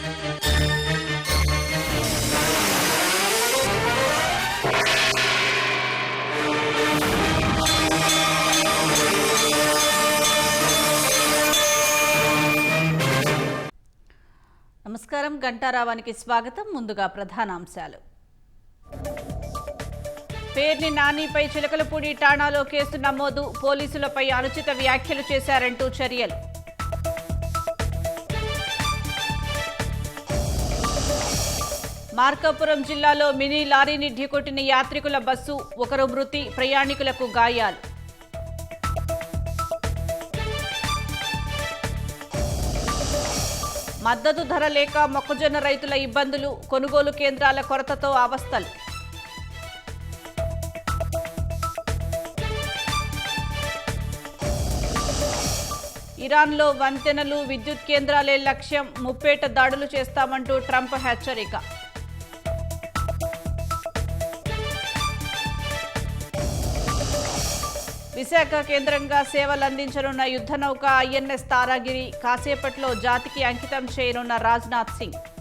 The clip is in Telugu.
నమస్కారం. గంటారావానికి స్వాగతం. ముందుగా ప్రధానాంశాలు. పేర్ని నానిపై చిలకలపూడి ఠాణాలో కేసు నమోదు. పోలీసులపై అనుచిత వ్యాఖ్యలు చేశారంటూ చర్యలు. మార్కాపురం జిల్లాలో మినీ లారీని ఢీకొట్టిన యాత్రికుల బస్సు. ఒకరు మృతి, ప్రయాణికులకు గాయాలు. మద్దతు ధర లేక మొక్కజొన్న రైతుల ఇబ్బందులు. కొనుగోలు కేంద్రాల కొరతతో అవస్థలు. ఇరాన్లో వంతెనలు, విద్యుత్ కేంద్రాలే లక్ష్యం. ముప్పేట దాడులు చేస్తామంటూ ట్రంప్ హెచ్చరిక. విశాఖ కేంద్రంగా సేవలందించనున్న యుద్ధనౌక ఐఎన్ఎస్ తారాగిరి. కాసేపట్లో జాతికి అంకితం చేయనున్న రాజ్నాథ్ సింగ్.